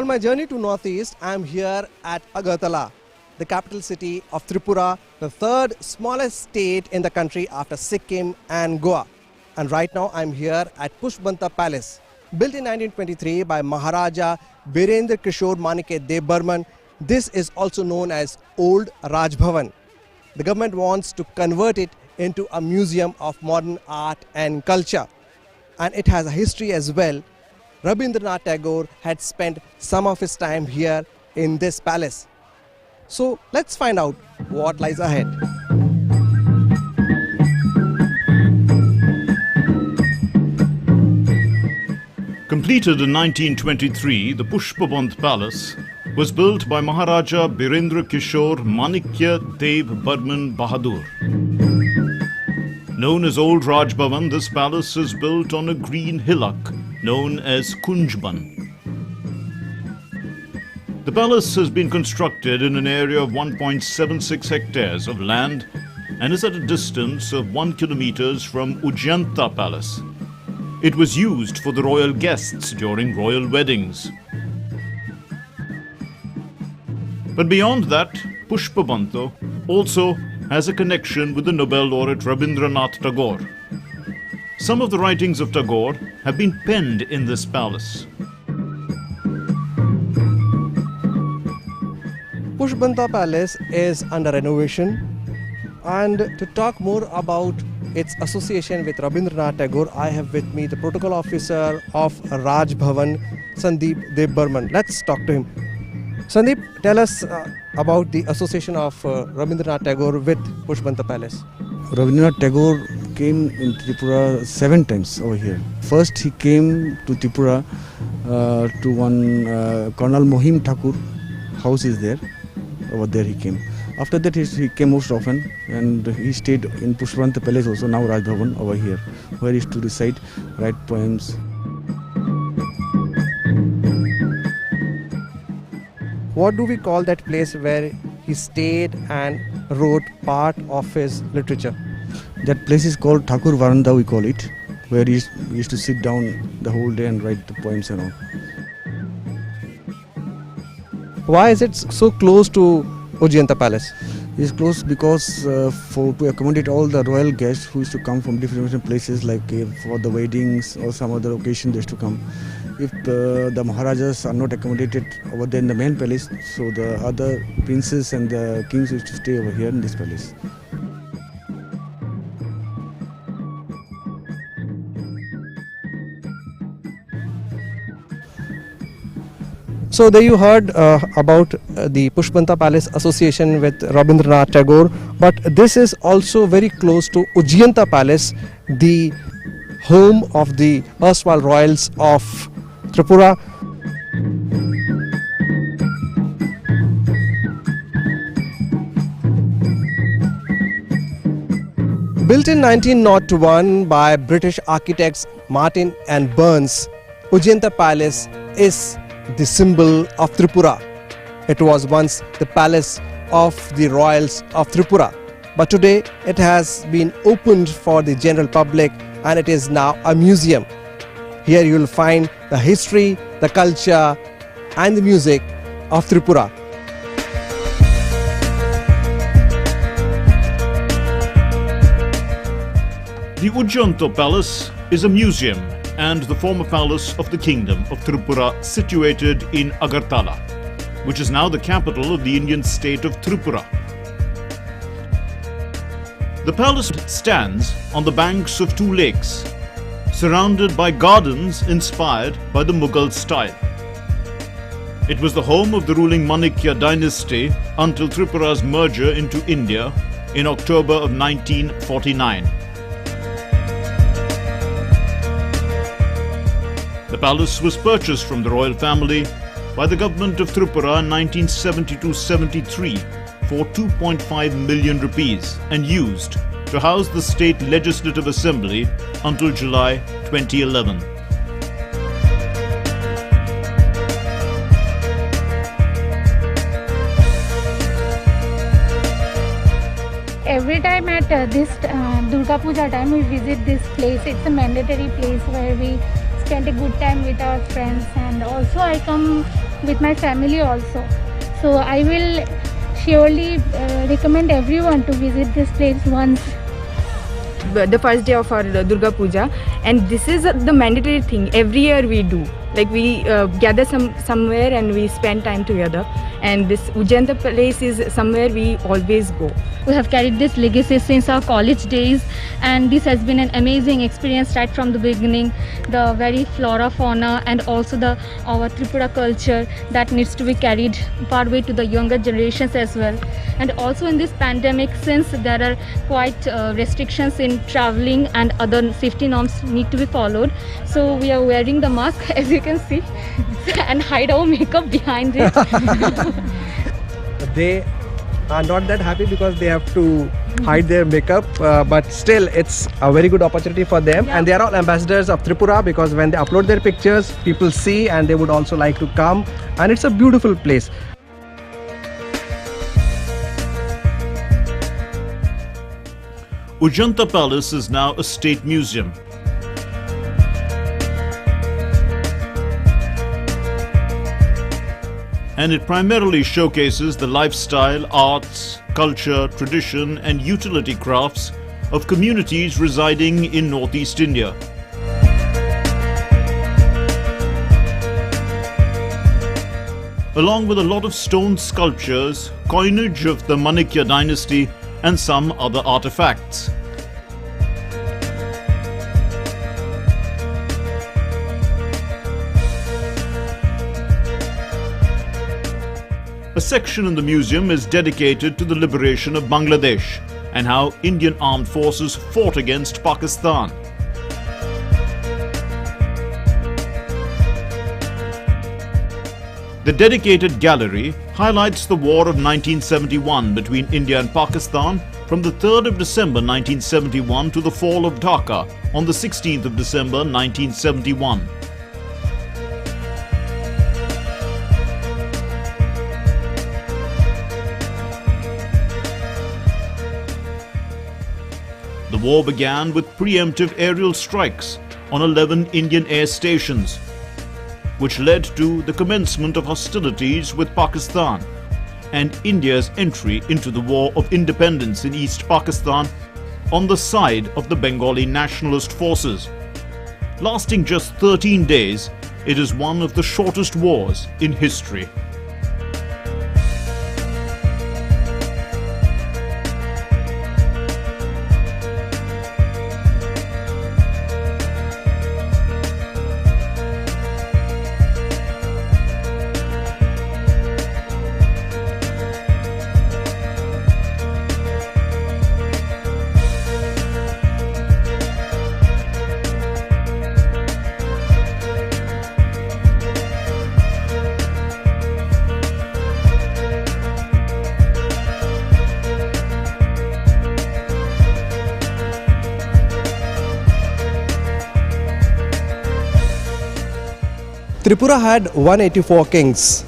On my journey to Northeast, I am here at Agartala, the capital city of Tripura, the third smallest state in the country after Sikkim and Goa. And right now I am here at Pushpabanta Palace. Built in 1923 by Maharaja Birendra Kishore Manikya Dev Burman, this is also known as Old Raj Bhavan. The government wants to convert it into a museum of modern art and culture. And it has a history as well. Rabindranath Tagore had spent some of his time here in this palace. So let's find out what lies ahead. Completed in 1923, the Pushpabanta Palace was built by Maharaja Birendra Kishore Manikya Dev Burman Bahadur. Known as Old Raj Bhavan, this palace is built on a green hillock known as Kunjban. The palace has been constructed in an area of 1.76 hectares of land and is at a distance of 1 kilometer from Ujjanta Palace. It was used for the royal guests during royal weddings. But beyond that, Pushpabanta also has a connection with the Nobel laureate Rabindranath Tagore. Some of the writings of Tagore have been penned in this palace. Pushpabanta Palace is under renovation, and to talk more about its association with Rabindranath Tagore, I have with me the protocol officer of Raj Bhavan, Sandeep Dev Burman. Let's talk to him. Sandeep, tell us about the association of Rabindranath Tagore with Pushpabanta Palace. Rabindranath Tagore came in Tripura 7 times over here. First he came to Tripura to one Colonel Mohim Thakur house is there. Over there he came. After that he came most often, and he stayed in Pushpabanta Palace also, now Raj Bhavan over here, where he used to recite, write poems. What do we call that place where he stayed and wrote part of his literature? That place is called Thakur Varanda, we call it, where he used to sit down the whole day and write the poems and all. Why is it so close to Ujjanta Palace? It is close because to accommodate all the royal guests who used to come from different places, like for the weddings or some other occasion they used to come. If the Maharajas are not accommodated over there in the main palace, so the other princes and the kings used to stay over here in this palace. So there you heard about the Pushpabanta Palace association with Rabindranath Tagore, but this is also very close to Ujjanta Palace, the home of the erstwhile royals of Tripura. Built in 1901 by British architects Martin and Burns, Ujjanta Palace is the symbol of Tripura. It was once the palace of the royals of Tripura, but today it has been opened for the general public and it is now a museum. Here you will find the history, the culture and the music of Tripura. The Ujjanta Palace is a museum and the former palace of the Kingdom of Tripura, situated in Agartala, which is now the capital of the Indian state of Tripura. The palace stands on the banks of 2 lakes, surrounded by gardens inspired by the Mughal style. It was the home of the ruling Manikya dynasty until Tripura's merger into India in October of 1949. The palace was purchased from the royal family by the government of Tripura in 1972-73 for 2.5 million rupees and used to house the state legislative assembly until July 2011. Every time at this Durga Puja time we visit this place. It's a mandatory place where we spend a good time with our friends, and also I come with my family also. So I will surely recommend everyone to visit this place once. The first day of our Durga Puja, and this is the mandatory thing every year we do. Like we gather somewhere and we spend time together, and this Ujjainta place is somewhere we always go. We have carried this legacy since our college days, and this has been an amazing experience right from the beginning. The very flora, fauna, and also our Tripura culture that needs to be carried far way to the younger generations as well. And also in this pandemic, since there are quite restrictions in traveling and other safety norms need to be followed, so we are wearing the mask as you can see and hide our makeup behind it. They are not that happy because they have to hide their makeup, but still it's a very good opportunity for them. And they are all ambassadors of Tripura, because when they upload their pictures, people see and they would also like to come, and it's a beautiful place. Ujjainta Palace is now a state museum. And it primarily showcases the lifestyle, arts, culture, tradition and utility crafts of communities residing in Northeast India. Along with a lot of stone sculptures, coinage of the Manikya dynasty and some other artifacts. A section in the museum is dedicated to the liberation of Bangladesh and how Indian armed forces fought against Pakistan. The dedicated gallery highlights the war of 1971 between India and Pakistan from the 3rd of December 1971 to the fall of Dhaka on the 16th of December 1971. The war began with preemptive aerial strikes on 11 Indian air stations, which led to the commencement of hostilities with Pakistan and India's entry into the War of Independence in East Pakistan on the side of the Bengali nationalist forces. Lasting just 13 days, it is one of the shortest wars in history. Tripura had 184 kings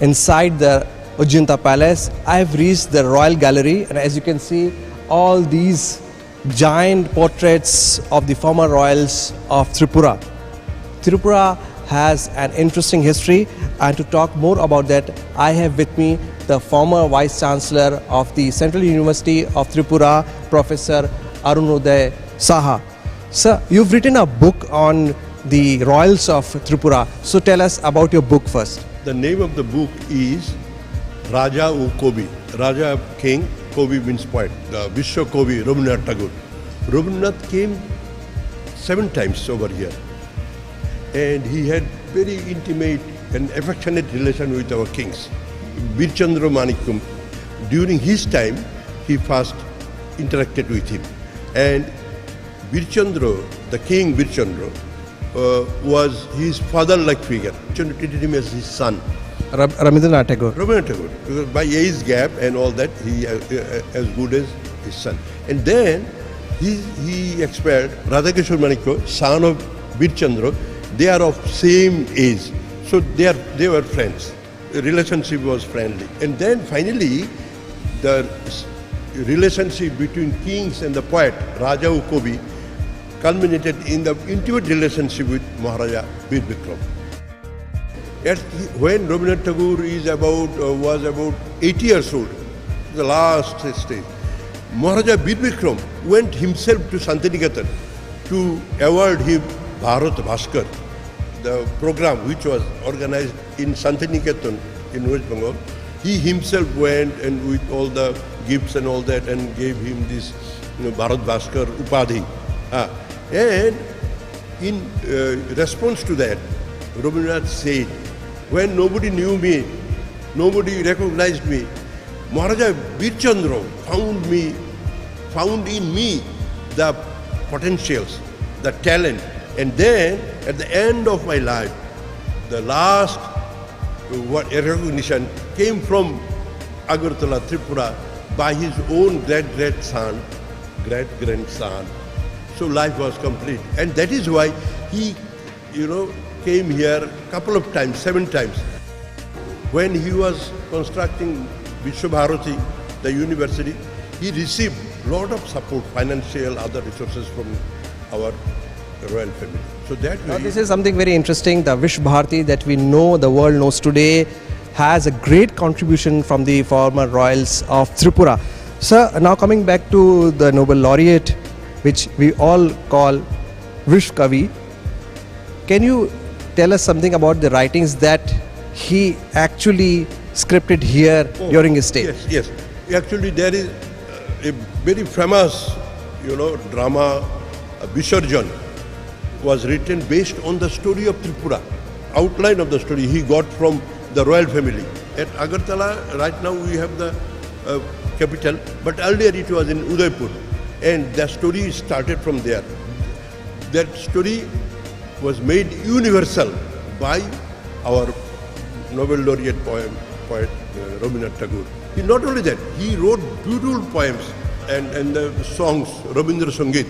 inside the Ujjainta Palace. I have reached the Royal Gallery, and as you can see, all these giant portraits of the former royals of Tripura. Tripura has an interesting history, and to talk more about that, I have with me the former Vice Chancellor of the Central University of Tripura, Professor Arunoday Saha. Sir, you've written a book on the royals of Tripura. So tell us about your book first. The name of the book is Raja U Kobi. Raja king, Kobi means poet. The Vishwa Kobi, Rabindranath Tagore. Rabindranath came 7 times over here, and he had very intimate and affectionate relation with our kings. Birchandra Manikyam, during his time, he first interacted with him. And Birchandra, the king Birchandra, was his father-like figure. Birchandra treated him as his son. Rabindranath Tagore. Rabindranath Tagore, because by age gap and all that, he as good as his son. And then he expired. Radhakishore Manikya, son of Birchandra, they are of same age, so they were friends. The relationship was friendly. And then finally, the relationship between kings and the poet Raja U Kobi culminated in the intimate relationship with Maharaja Bir Bikram. When Rabindranath Tagore was about 80 years old, the last stage, Maharaja Bir Bikram went himself to Santiniketan to award him Bharat Bhaskar, the program which was organized in Santiniketan in West Bengal. He himself went and with all the gifts and all that and gave him this Bharat Bhaskar Upadhi. And in response to that, Rabindranath said, when nobody knew me, nobody recognized me, Maharaja Bir Chandra found in me the potentials, the talent. And then at the end of my life, the last recognition came from Agartala, Tripura, by his own great-grandson. So life was complete. And that is why he, came here a couple of times, 7 times. When he was constructing Vishwabharati, the university, he received a lot of support, financial, other resources from our royal family. So that Now way, this is something very interesting. The Vish Bharati that we know, the world knows today, has a great contribution from the former royals of Tripura. Sir, now coming back to the Nobel laureate, which we all call Vish Kavi, can you tell us something about the writings that he actually scripted here during his stay? Yes. Actually, there is a very famous, drama, Visarjan, was written based on the story of Tripura. Outline of the story he got from the royal family. At Agartala, right now we have the capital, but earlier it was in Udaipur. And the story started from there. That story was made universal by our Nobel laureate poet Rabindranath Tagore. Not only that, he wrote beautiful poems and the songs, Rabindra Sangeet.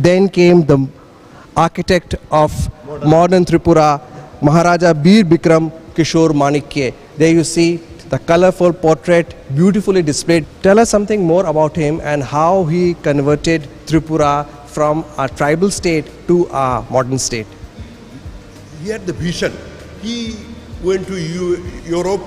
Then came the architect of modern Tripura, Maharaja Bir Bikram Kishore Manikya. There you see the colorful portrait beautifully displayed. Tell us something more about him and how he converted Tripura from a tribal state to a modern state. He had the vision. He went to Europe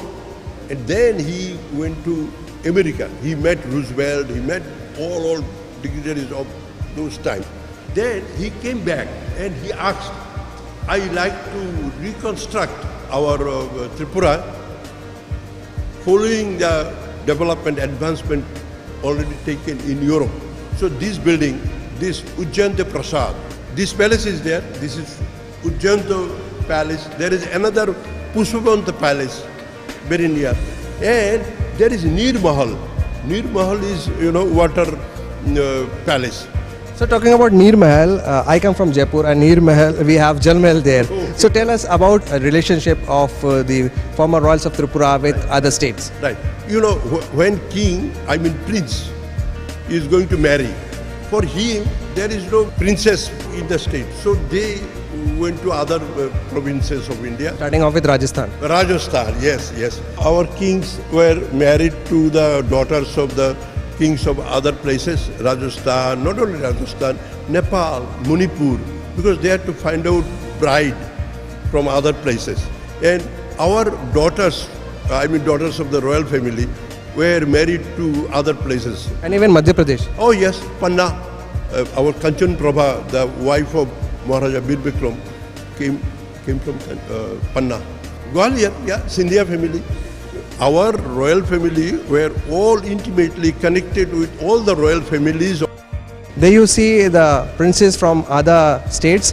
and then he went to America. He met Roosevelt, he met all dignitaries of those times. Then he came back and he asked, I like to reconstruct our Tripura following the development, advancement already taken in Europe. So this building, this Ujjanta Prasad, this palace is there. This is Ujjanta Palace. There is another Pushpavanta Palace, very near. And there is Neer Mahal. Neer Mahal is, water palace. So talking about Neer Mahal, I come from Jaipur and Neer Mahal, we have Jal Mahal there. So tell us about a relationship of the former royals of Tripura with other states. Right. When prince is going to marry, for him there is no princess in the state. So they went to other provinces of India. Starting off with Rajasthan. Rajasthan, yes. Our kings were married to the daughters of the kings of other places, Rajasthan, not only Rajasthan, Nepal, Manipur, because they had to find out bride from other places. And our daughters, daughters of the royal family, were married to other places. And even Madhya Pradesh. Oh yes, Panna, our Kanchan Prabha, the wife of Maharaja Bir Bikram, came from Panna. Gwalior, Scindia family. Our royal family were all intimately connected with all the royal families. There you see the princes from other states.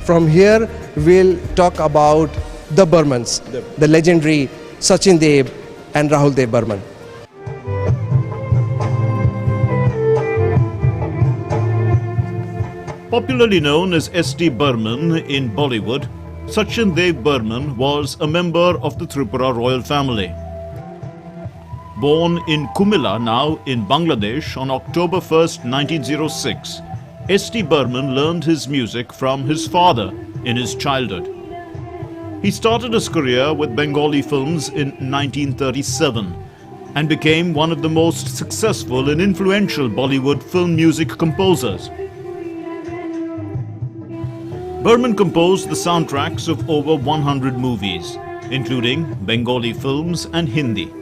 From here, we'll talk about the Burmans, the legendary Sachin Dev and Rahul Dev Burman. Popularly known as S.D. Burman in Bollywood, Sachin Dev Burman was a member of the Tripura royal family. Born in Kumilla, now in Bangladesh, on October 1st, 1906, S.T. Burman learned his music from his father in his childhood. He started his career with Bengali films in 1937 and became one of the most successful and influential Bollywood film music composers. Burman composed the soundtracks of over 100 movies, including Bengali films and Hindi.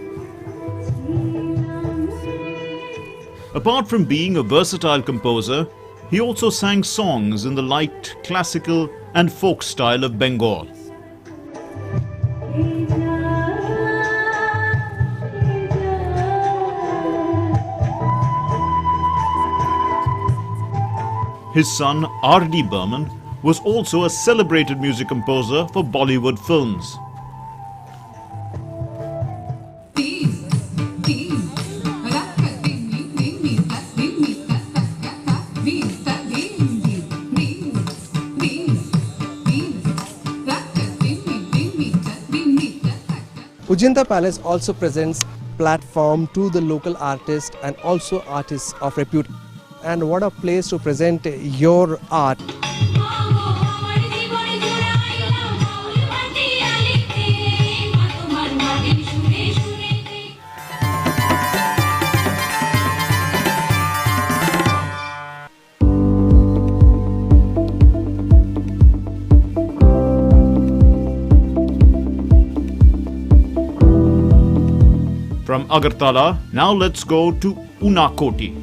Apart from being a versatile composer, he also sang songs in the light, classical and folk style of Bengal. His son R.D. Burman was also a celebrated music composer for Bollywood films. Ujanta Palace also presents platform to the local artists and also artists of repute. And what a place to present your art. From Agartala, now let's go to Unakoti.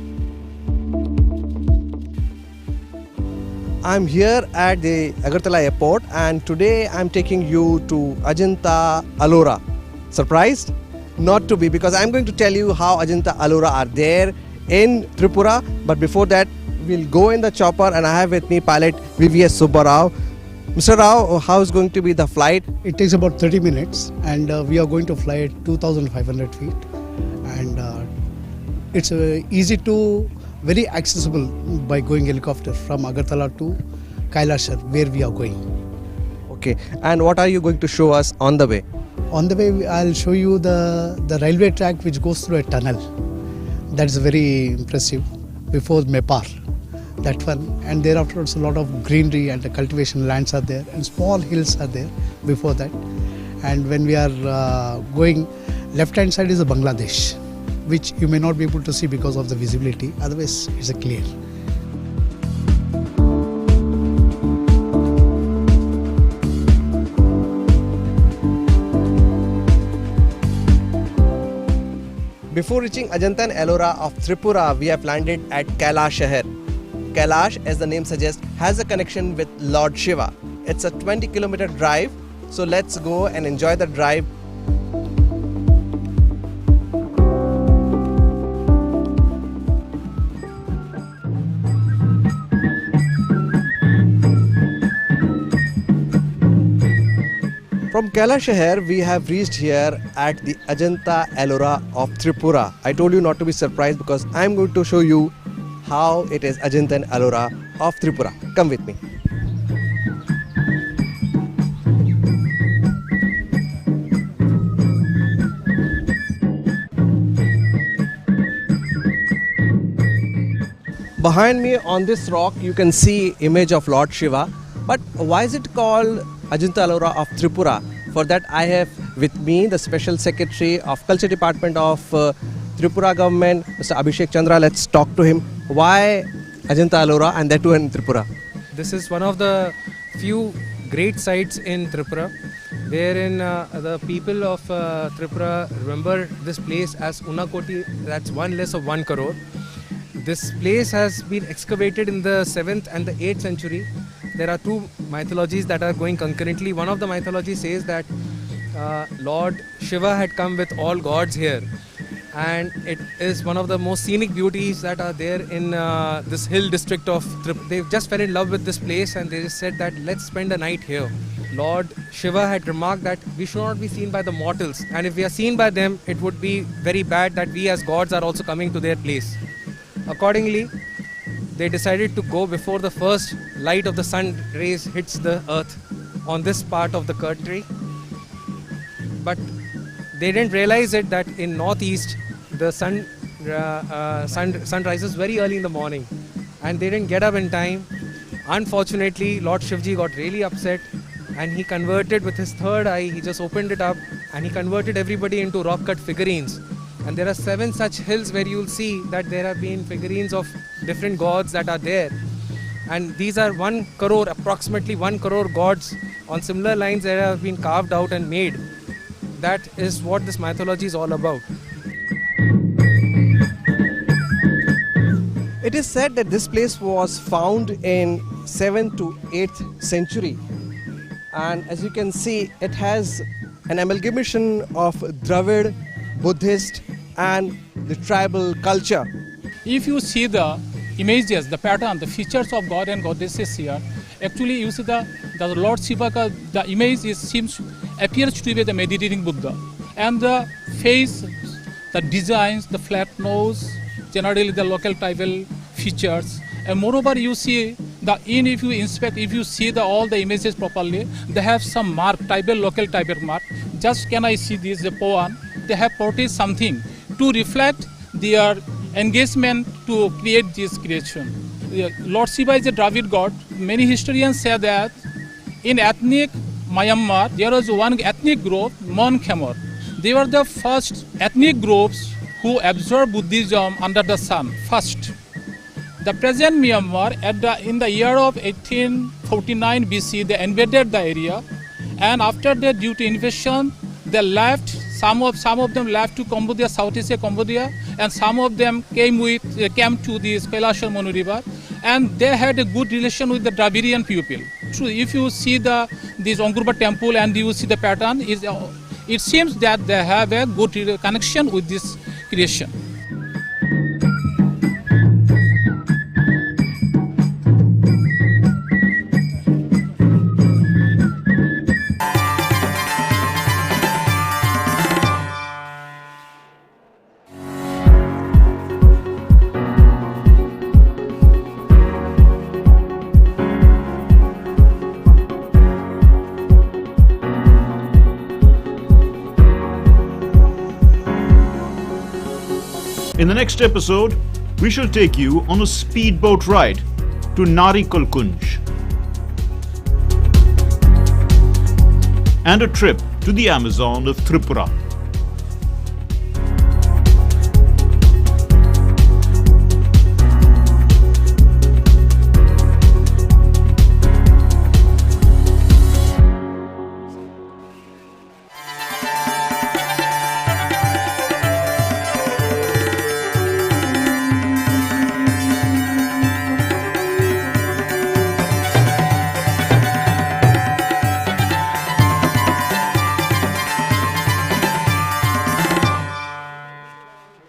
I'm here at the Agartala airport and today I'm taking you to Ajanta Ellora. Surprised? Not to be, because I'm going to tell you how Ajanta Ellora are there in Tripura. But before that, we'll go in the chopper and I have with me pilot VVS Subbarao. Mr. Rao, how is going to be the flight? It takes about 30 minutes and we are going to fly at 2,500 feet and it's easy to, very accessible by going helicopter from Agartala to Kailashar where we are going. Okay, and what are you going to show us on the way? On the way I'll show you the railway track which goes through a tunnel. That's very impressive before Mepar. That one, and thereafter also a lot of greenery and the cultivation lands are there and small hills are there before that. And when we are going, left hand side is a Bangladesh, which you may not be able to see because of the visibility, otherwise it's a clear. Before reaching Ajanta and Ellora of Tripura, we have landed at Kailash Shahar. Kailash, as the name suggests, has a connection with Lord Shiva. It's a 20-kilometer drive, so let's go and enjoy the drive. From Kailash Shahar, we have reached here at the Ajanta Ellora of Tripura. I told you not to be surprised because I'm going to show you how it is Ajanta and Ellora of Tripura. Come with me. Behind me on this rock you can see image of Lord Shiva. But why is it called Ajanta Ellora of Tripura? For that I have with me the Special Secretary of Culture Department of Tripura government, Mr. Abhishek Chandra. Let's talk to him. Why Ajanta Ellora and that too in Tripura? This is one of the few great sites in Tripura, wherein the people of Tripura remember this place as Unakoti, that's one less of 1 crore. This place has been excavated in the 7th and the 8th century. There are two mythologies that are going concurrently. One of the mythologies says that Lord Shiva had come with all gods here, and it is one of the most scenic beauties that are there in this hill district of Tripura. They just fell in love with this place and they just said that let's spend a night here. Lord Shiva had remarked that we should not be seen by the mortals, and if we are seen by them, it would be very bad that we as gods are also coming to their place. Accordingly, they decided to go before the first light of the sun rays hits the earth on this part of the country. But they didn't realize it that in northeast the sun rises very early in the morning, and they didn't get up in time. Unfortunately, Lord Shivji got really upset, and he converted with his third eye. He just opened it up and he converted everybody into rock cut figurines. And there are 7 such hills where you'll see that there have been figurines of different gods that are there. And these are 1 crore, approximately 1 crore gods on similar lines that have been carved out and made. That is what this mythology is all about. It is said that this place was found in 7th to 8th century. And as you can see, it has an amalgamation of Dravid, Buddhist and the tribal culture. If you see the images, the pattern, the features of God and goddesses here, actually you see the Lord Shiva, the image appears to be the meditating Buddha. And the face, the designs, the flat nose, generally the local tribal features. And moreover, you see if you inspect, if you see all the images properly, they have some mark, local tribal mark. Just can I see this, the poem, they have portrayed something to reflect their engagement to create this creation. Lord Shiva is a Dravid god. Many historians say that in ethnic Myanmar, there was one ethnic group, Mon Khmer. They were the first ethnic groups who absorbed Buddhism under the sun, first. The present Myanmar, in the year of 1849 BC, they invaded the area, and after that, due to invasion, they left. Some of them left to Cambodia, Southeast Cambodia, and some of them came to this Kailasha Manu River, and they had a good relation with the Dravidian people. So if you see this Ongurba temple and you see the pattern, it seems that they have a good connection with this creation. In the next episode, we shall take you on a speedboat ride to Narikul Kunj and a trip to the Amazon of Tripura.